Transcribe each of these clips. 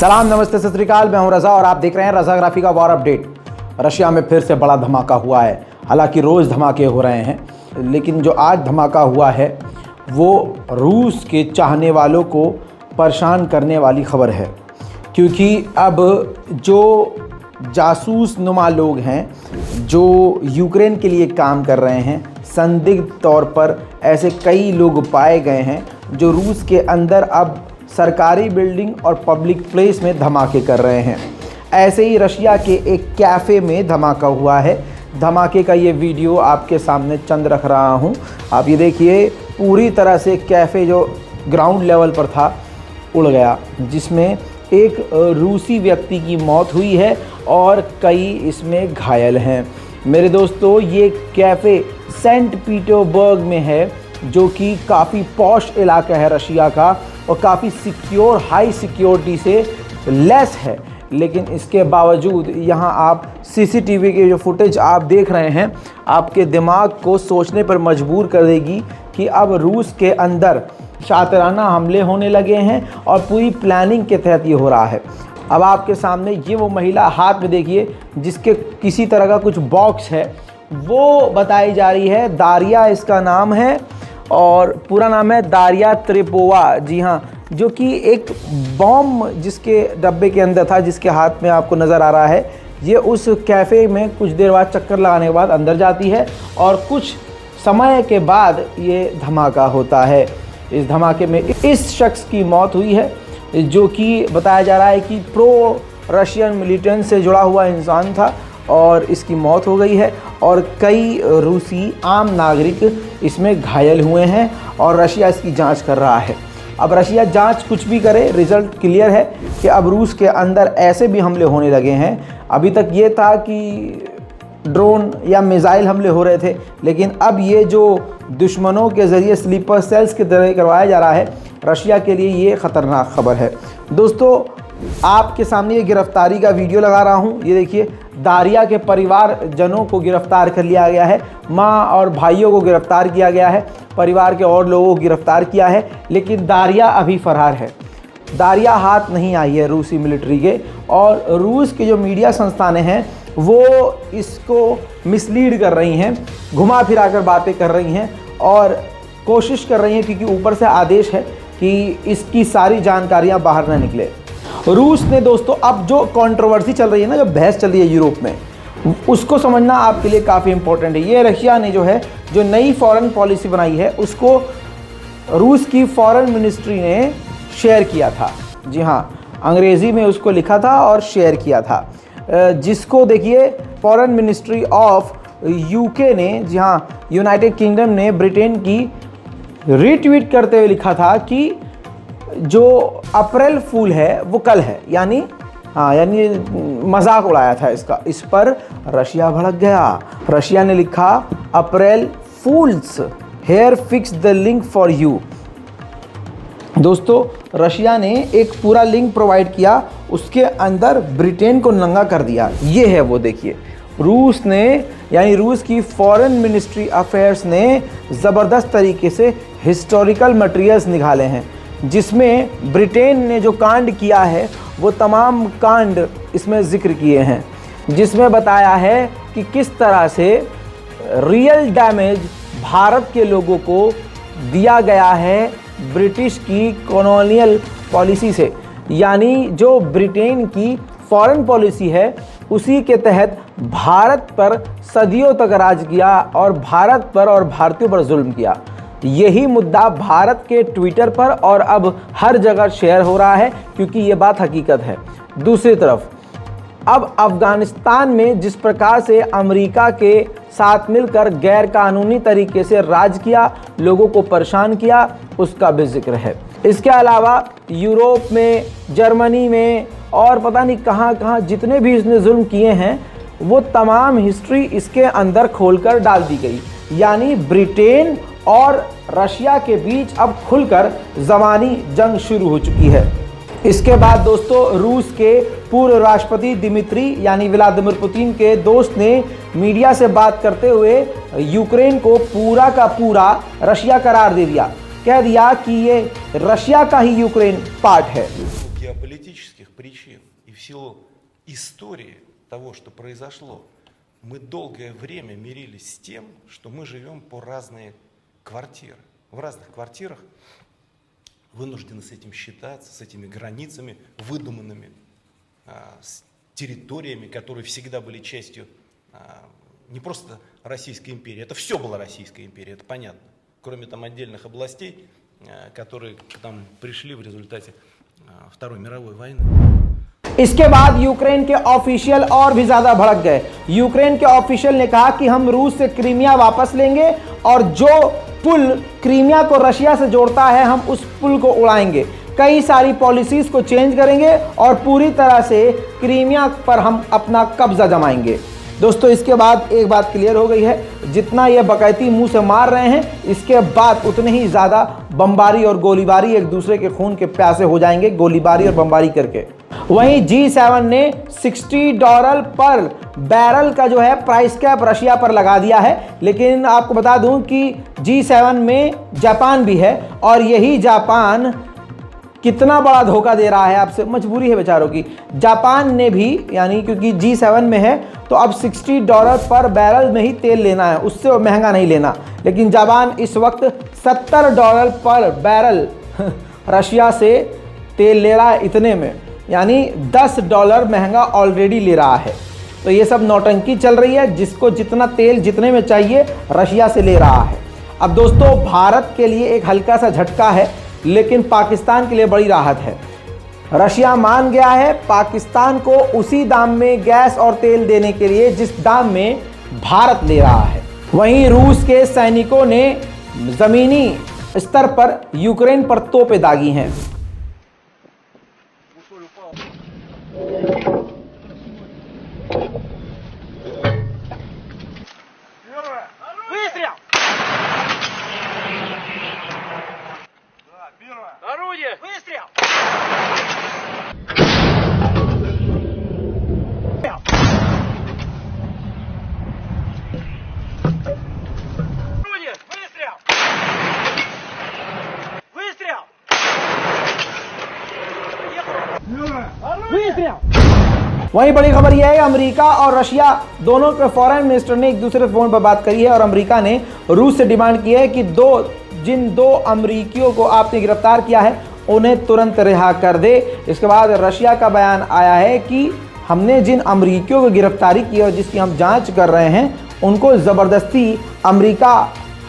सलाम, नमस्ते, सत श्री अकाल। मैं हूं रजा और आप देख रहे हैं रजाग्राफी का वॉर अपडेट। रशिया में फिर से बड़ा धमाका हुआ है। हालांकि रोज़ धमाके हो रहे हैं, लेकिन जो आज धमाका हुआ है वो रूस के चाहने वालों को परेशान करने वाली खबर है। क्योंकि अब जो जासूस नुमा लोग हैं जो यूक्रेन के लिए काम कर रहे हैं, संदिग्ध तौर पर ऐसे कई लोग पाए गए हैं जो रूस के अंदर अब सरकारी बिल्डिंग और पब्लिक प्लेस में धमाके कर रहे हैं। ऐसे ही रशिया के एक कैफ़े में धमाका हुआ है। धमाके का ये वीडियो आपके सामने चंद रख रहा हूँ। आप ये देखिए, पूरी तरह से कैफ़े जो ग्राउंड लेवल पर था उड़ गया, जिसमें एक रूसी व्यक्ति की मौत हुई है और कई इसमें घायल हैं। मेरे दोस्तों, ये कैफ़े सेंट पीटर्सबर्ग में है, जो कि काफ़ी पॉश इलाका है रशिया का और काफ़ी सिक्योर, हाई सिक्योरिटी से लेस है। लेकिन इसके बावजूद यहाँ आप सीसीटीवी के जो फुटेज आप देख रहे हैं, आपके दिमाग को सोचने पर मजबूर कर देगी कि अब रूस के अंदर शातिराना हमले होने लगे हैं और पूरी प्लानिंग के तहत ये हो रहा है। अब आपके सामने ये वो महिला हाथ में देखिए, जिसके किसी तरह का कुछ बॉक्स है, वो बताई जा रही है। दारिया इसका नाम है और पूरा नाम है दारिया त्रेपोवा। जी हाँ, जो कि एक बॉम्ब जिसके डब्बे के अंदर था, जिसके हाथ में आपको नज़र आ रहा है, ये उस कैफ़े में कुछ देर बाद चक्कर लगाने के बाद अंदर जाती है और कुछ समय के बाद ये धमाका होता है। इस धमाके में इस शख्स की मौत हुई है, जो कि बताया जा रहा है कि प्रो रशियन मिलिटेंट से जुड़ा हुआ इंसान था और इसकी मौत हो गई है और कई रूसी आम नागरिक इसमें घायल हुए हैं और रशिया इसकी जांच कर रहा है। अब रशिया जांच कुछ भी करे, रिज़ल्ट क्लियर है कि अब रूस के अंदर ऐसे भी हमले होने लगे हैं। अभी तक ये था कि ड्रोन या मिसाइल हमले हो रहे थे, लेकिन अब ये जो दुश्मनों के ज़रिए स्लीपर सेल्स के तरह करवाया जा रहा है, रशिया के लिए ये ख़तरनाक खबर है। दोस्तों, आपके सामने ये गिरफ्तारी का वीडियो लगा रहा हूँ। ये देखिए, दारिया के परिवारजनों को गिरफ्तार कर लिया गया है। माँ और भाइयों को गिरफ्तार किया गया है, परिवार के और लोगों को गिरफ्तार किया है, लेकिन दारिया अभी फरार है। दारिया हाथ नहीं आई है रूसी मिलिट्री के, और रूस के जो मीडिया संस्थानें हैं वो इसको मिसलीड कर रही हैं, घुमा फिरा कर बातें कर रही हैं और कोशिश कर रही हैं, क्योंकि ऊपर से आदेश है कि इसकी सारी जानकारियाँ बाहर ना निकले। रूस ने दोस्तों, अब जो कंट्रोवर्सी चल रही है ना, जो बहस चल रही है यूरोप में, उसको समझना आपके लिए काफ़ी इंपॉर्टेंट है। ये रशिया ने जो नई फॉरेन पॉलिसी बनाई है, उसको रूस की फॉरेन मिनिस्ट्री ने शेयर किया था। जी हाँ, अंग्रेज़ी में उसको लिखा था और शेयर किया था, जिसको देखिए फॉरेन मिनिस्ट्री ऑफ यूके ने, जी हाँ, यूनाइटेड किंगडम ने ब्रिटेन की रीट्वीट करते हुए लिखा था कि जो अप्रैल फूल है वो कल है, यानी मजाक उड़ाया था इसका। इस पर रशिया भड़क गया। रशिया ने लिखा, April fools, here fix the link for you. दोस्तों, रशिया ने एक पूरा लिंक प्रोवाइड किया, उसके अंदर ब्रिटेन को नंगा कर दिया। ये है वो, देखिए, रूस ने, यानी रूस की फॉरेन मिनिस्ट्री अफेयर्स ने ज़बरदस्त तरीके से हिस्टोरिकल मटेरियल्स निकाले हैं, जिसमें ब्रिटेन ने जो कांड किया है वो तमाम कांड इसमें ज़िक्र किए हैं, जिसमें बताया है कि किस तरह से रियल डैमेज भारत के लोगों को दिया गया है ब्रिटिश की कॉलोनियल पॉलिसी से। यानी जो ब्रिटेन की फॉरेन पॉलिसी है, उसी के तहत भारत पर सदियों तक राज किया और भारत पर और भारतीयों पर जुल्म किया। यही मुद्दा भारत के ट्विटर पर और अब हर जगह शेयर हो रहा है, क्योंकि ये बात हकीकत है। दूसरी तरफ, अब अफ़गानिस्तान में जिस प्रकार से अमेरिका के साथ मिलकर गैर कानूनी तरीके से राज किया, लोगों को परेशान किया, उसका भी जिक्र है। इसके अलावा यूरोप में, जर्मनी में और पता नहीं कहाँ कहाँ जितने भी इसने जुल्म किए हैं, वो तमाम हिस्ट्री इसके अंदर खोलकर डाल दी गई। यानी ब्रिटेन और रशिया के बीच अब खुलकर ज़बानी जंग शुरू हो चुकी है। इसके बाद दोस्तों, रूस के पूर्व राष्ट्रपति दिमित्री यानी व्लादिमीर पुतिन के दोस्त ने मीडिया से बात करते हुए यूक्रेन को पूरा का पूरा रशिया करार दे दिया। कह दिया कि ये रशिया का ही यूक्रेन पार्ट है। Геополитических причин и в силу истории того, что произошло, мы долгое время мирились с тем, что мы живем по разные квартиры. В разных квартирах вынуждены с этим считаться, с этими границами выдуманными, с территориями, которые всегда были частью не просто Российской империи, это все было Российская империя, это понятно, кроме там отдельных областей, которые там пришли в результате Второй мировой войны. इसके बाद यूक्रेन के ऑफिशियल और भी ज़्यादा भड़क गए। यूक्रेन के ऑफिशियल ने कहा कि हम रूस से क्रीमिया वापस लेंगे और जो पुल क्रीमिया को रशिया से जोड़ता है हम उस पुल को उड़ाएंगे, कई सारी पॉलिसीज़ को चेंज करेंगे और पूरी तरह से क्रीमिया पर हम अपना कब्जा जमाएंगे। दोस्तों इसके बाद एक बात क्लियर हो गई है, जितना ये बकैती मुंह से मार रहे हैं इसके बाद उतने ही ज़्यादा बमबारी और गोलीबारी एक दूसरे के खून के प्यासे हो जाएंगे, गोलीबारी और बमबारी करके। वहीं G7 ने $60 पर बैरल का जो है प्राइस कैप रशिया पर लगा दिया है। लेकिन आपको बता दूं कि G7 में जापान भी है और यही जापान कितना बड़ा धोखा दे रहा है आपसे, मजबूरी है बेचारों की। जापान ने भी यानी क्योंकि G7 में है तो अब $60 पर बैरल में ही तेल लेना है, उससे महंगा नहीं लेना। लेकिन जापान इस वक्त $70 पर बैरल रशिया से तेल ले रहा है, इतने में यानी $10 महंगा ऑलरेडी ले रहा है। तो ये सब नौटंकी चल रही है, जिसको जितना तेल जितने में चाहिए रशिया से ले रहा है। अब दोस्तों भारत के लिए एक हल्का सा झटका है, लेकिन पाकिस्तान के लिए बड़ी राहत है। रशिया मान गया है पाकिस्तान को उसी दाम में गैस और तेल देने के लिए जिस दाम में भारत ले रहा है। वहीं रूस के सैनिकों ने ज़मीनी स्तर पर यूक्रेन पर तोपें दागी हैं। Орудие! Выстрел! Орудие! Выстрел! Выстрел! Выстрел! वहीं बड़ी खबर यह है कि अमेरिका और रशिया दोनों के फॉरेन मिनिस्टर ने एक दूसरे फोन पर बात करी है और अमेरिका ने रूस से डिमांड की है कि जिन दो अमरीकियों को आपने गिरफ्तार किया है उन्हें तुरंत रिहा कर दे। इसके बाद रशिया का बयान आया है कि हमने जिन अमरीकियों को गिरफ्तारी की और जिसकी हम जांच कर रहे हैं उनको ज़बरदस्ती अमेरिका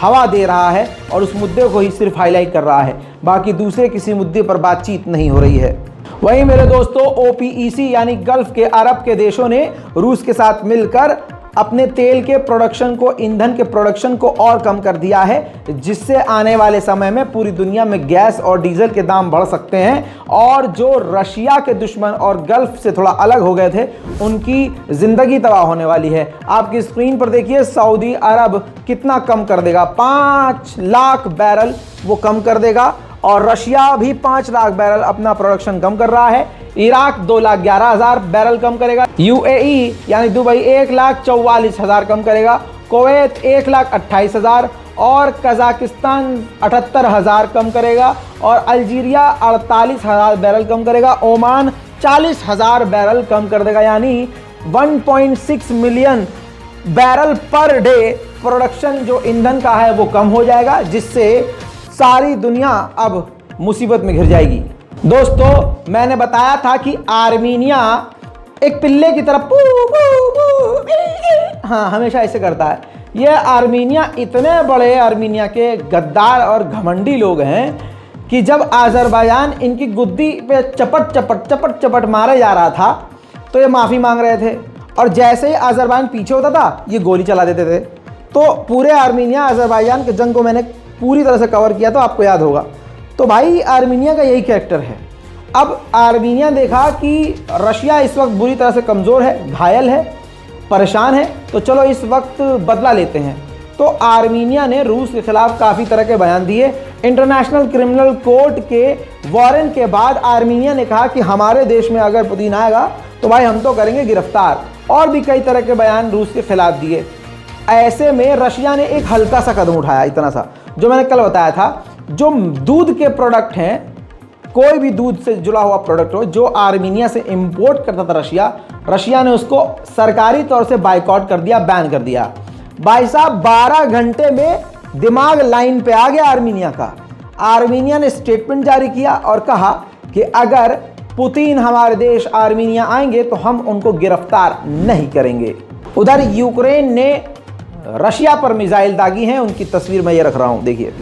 हवा दे रहा है और उस मुद्दे को ही सिर्फ हाईलाइट कर रहा है, बाकी दूसरे किसी मुद्दे पर बातचीत नहीं हो रही है। वहीं मेरे दोस्तों OPEC यानी गल्फ के अरब के देशों ने रूस के साथ मिलकर अपने तेल के प्रोडक्शन को, ईंधन के प्रोडक्शन को और कम कर दिया है, जिससे आने वाले समय में पूरी दुनिया में गैस और डीजल के दाम बढ़ सकते हैं और जो रशिया के दुश्मन और गल्फ से थोड़ा अलग हो गए थे उनकी ज़िंदगी तबाह होने वाली है। आपकी स्क्रीन पर देखिए सऊदी अरब कितना कम कर देगा, 5 लाख बैरल वो कम कर देगा और रशिया भी 5 लाख बैरल अपना प्रोडक्शन कम कर रहा है। इराक 2,11,000 बैरल कम करेगा। UAE यानी दुबई 1,44,000 कम करेगा। कुवैत 1,28,000 और कजाकिस्तान 78,000 कम करेगा और अल्जीरिया 48,000 बैरल कम करेगा। ओमान 40,000 बैरल कम कर देगा, यानी 1.6 million barrel per day production जो ईंधन का है वो कम हो जाएगा, जिससे सारी दुनिया अब मुसीबत में घिर जाएगी। दोस्तों मैंने बताया था कि आर्मीनिया एक पिल्ले की तरह हाँ हमेशा ऐसे करता है। यह आर्मीनिया इतने बड़े आर्मीनिया के गद्दार और घमंडी लोग हैं कि जब आज़रबाईजान इनकी गुद्दी पे चपट चपट मारे जा रहा था तो ये माफ़ी मांग रहे थे और जैसे ही आज़रबाईजान पीछे होता था ये गोली चला देते थे। तो पूरे आर्मीनिया आज़रबाईजान के जंग को मैंने पूरी तरह से कवर किया तो आपको याद होगा। तो भाई आर्मीनिया का यही कैरेक्टर है। अब आर्मीनिया देखा कि रशिया इस वक्त बुरी तरह से कमज़ोर है, घायल है, परेशान है, तो चलो इस वक्त बदला लेते हैं। तो आर्मीनिया ने रूस के खिलाफ काफ़ी तरह के बयान दिए। इंटरनेशनल क्रिमिनल कोर्ट के वारंट के बाद आर्मीनिया ने कहा कि हमारे देश में अगर पुतिन आएगा तो भाई हम तो करेंगे गिरफ्तार, और भी कई तरह के बयान रूस के खिलाफ दिए। ऐसे में रशिया ने एक हल्का सा कदम उठाया, इतना सा, जो मैंने कल बताया था। जो दूध के प्रोडक्ट हैं कोई भी दूध से जुड़ा हुआ प्रोडक्ट हो जो आर्मीनिया से इंपोर्ट करता था रशिया ने उसको सरकारी तौर से बाइकआउट कर दिया, बैन कर दिया। भाई साहब 12 घंटे में दिमाग लाइन पे आ गया आर्मीनिया का। आर्मीनिया ने स्टेटमेंट जारी किया और कहा कि अगर पुतिन हमारे देश आर्मीनिया आएंगे तो हम उनको गिरफ्तार नहीं करेंगे। उधर यूक्रेन ने रशिया पर मिसाइल दागी हैं, उनकी तस्वीर मैं ये रख रहा हूं, देखिए।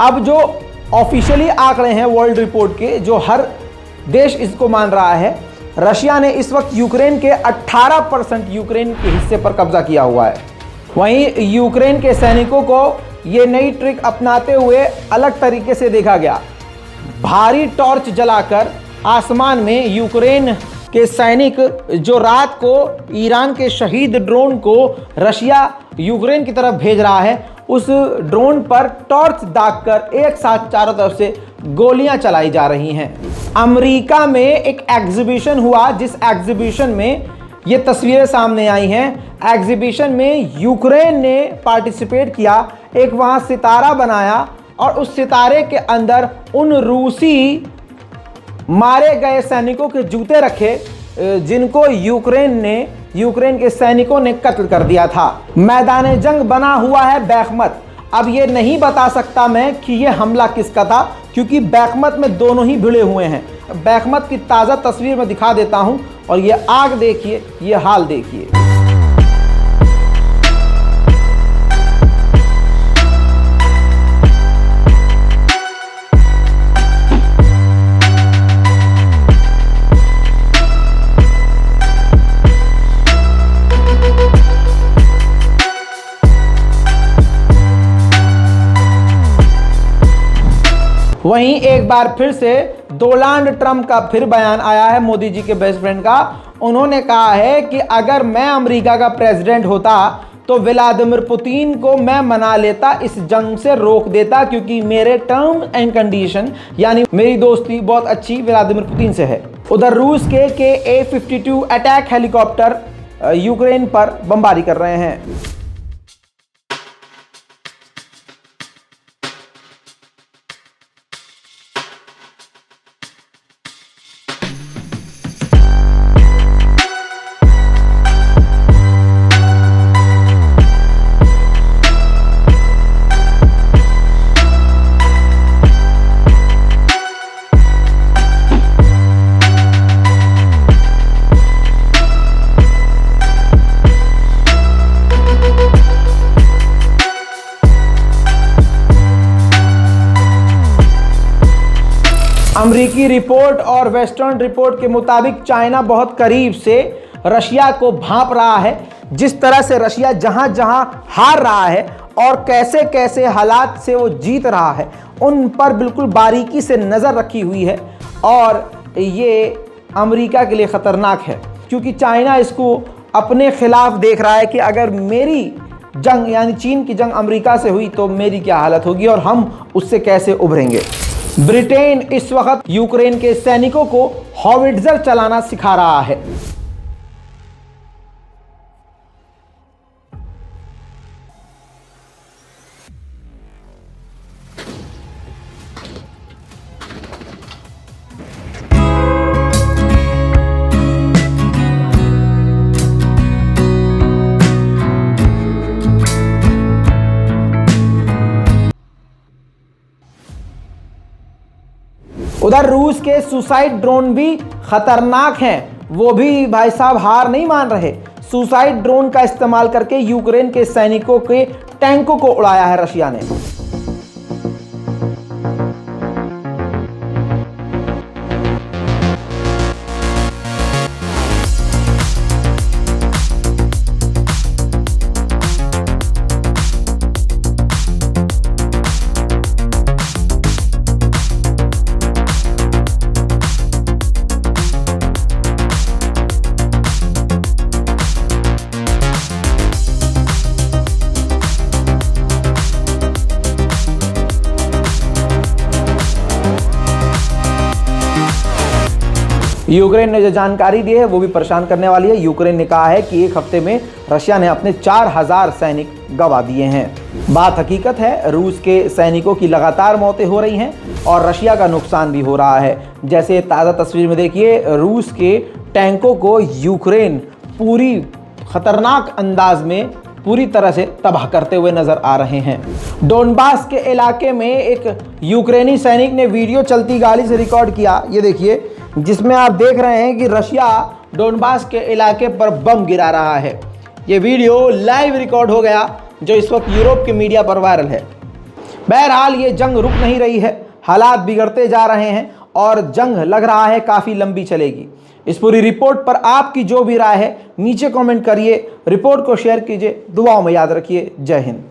अब जो ऑफिशियली आंकड़े हैं वर्ल्ड रिपोर्ट के, जो हर देश इसको मान रहा है, रशिया ने इस वक्त यूक्रेन के 18% यूक्रेन के हिस्से पर कब्जा किया हुआ है। वहीं यूक्रेन के सैनिकों को ये नई ट्रिक अपनाते हुए अलग तरीके से देखा गया। भारी टॉर्च जलाकर आसमान में यूक्रेन के सैनिक जो रात को ईरान के शहीद ड्रोन को रशिया यूक्रेन की तरफ भेज रहा है, उस ड्रोन पर टॉर्च दागकर एक साथ चारों तरफ से गोलियां चलाई जा रही हैं। अमेरिका में एक एग्जीबिशन हुआ, जिस एग्जीबिशन में ये तस्वीरें सामने आई हैं। एग्जीबिशन में यूक्रेन ने पार्टिसिपेट किया, एक वहां सितारा बनाया और उस सितारे के अंदर उन रूसी मारे गए सैनिकों के जूते रखे जिनको यूक्रेन के सैनिकों ने कत्ल कर दिया था। मैदान जंग बना हुआ है बैखमत। अब ये नहीं बता सकता मैं कि ये हमला किसका था, क्योंकि बैखमत में दोनों ही भिड़े हुए हैं। बैखमत की ताज़ा तस्वीर मैं दिखा देता हूं और ये आग देखिए, ये हाल देखिए। वहीं एक बार फिर से डोनाल्ड ट्रंप का फिर बयान आया है, मोदी जी के बेस्ट फ्रेंड का। उन्होंने कहा है कि अगर मैं अमेरिका का प्रेसिडेंट होता तो व्लादिमीर पुतिन को मैं मना लेता, इस जंग से रोक देता, क्योंकि मेरे टर्म एंड कंडीशन यानी मेरी दोस्ती बहुत अच्छी व्लादिमीर पुतिन से है। उधर रूस के A-52 अटैक हेलीकॉप्टर यूक्रेन पर बमबारी कर रहे हैं। अमेरिकी रिपोर्ट और वेस्टर्न रिपोर्ट के मुताबिक चाइना बहुत करीब से रशिया को भांप रहा है। जिस तरह से रशिया जहां जहां हार रहा है और कैसे कैसे हालात से वो जीत रहा है, उन पर बिल्कुल बारीकी से नज़र रखी हुई है। और ये अमेरिका के लिए ख़तरनाक है, क्योंकि चाइना इसको अपने खिलाफ देख रहा है कि अगर मेरी जंग यानी चीन की जंग अमेरिका से हुई तो मेरी क्या हालत होगी और हम उससे कैसे उभरेंगे। ब्रिटेन इस वक्त यूक्रेन के सैनिकों को हॉविट्जर चलाना सिखा रहा है। उधर रूस के सुसाइड ड्रोन भी खतरनाक हैं, वो भी भाई साहब हार नहीं मान रहे। सुसाइड ड्रोन का इस्तेमाल करके यूक्रेन के सैनिकों के टैंकों को उड़ाया है रशिया ने। यूक्रेन ने जो जानकारी दी है वो भी परेशान करने वाली है। यूक्रेन ने कहा है कि एक हफ्ते में रशिया ने अपने 4000 सैनिक गंवा दिए हैं। बात हकीकत है, रूस के सैनिकों की लगातार मौतें हो रही हैं और रशिया का नुकसान भी हो रहा है। जैसे ताज़ा तस्वीर में देखिए, रूस के टैंकों को यूक्रेन पूरी खतरनाक अंदाज में पूरी तरह से तबाह करते हुए नजर आ रहे हैं। डोनबास के इलाके में एक यूक्रेनी सैनिक ने वीडियो चलती गाड़ी से रिकॉर्ड किया, ये देखिए, जिसमें आप देख रहे हैं कि रशिया डोनबास के इलाके पर बम गिरा रहा है। ये वीडियो लाइव रिकॉर्ड हो गया जो इस वक्त यूरोप के मीडिया पर वायरल है। बहरहाल ये जंग रुक नहीं रही है, हालात बिगड़ते जा रहे हैं और जंग लग रहा है काफ़ी लंबी चलेगी। इस पूरी रिपोर्ट पर आपकी जो भी राय है नीचे कमेंट करिए, रिपोर्ट को शेयर कीजिए, दुआओं में याद रखिए। जय हिंद।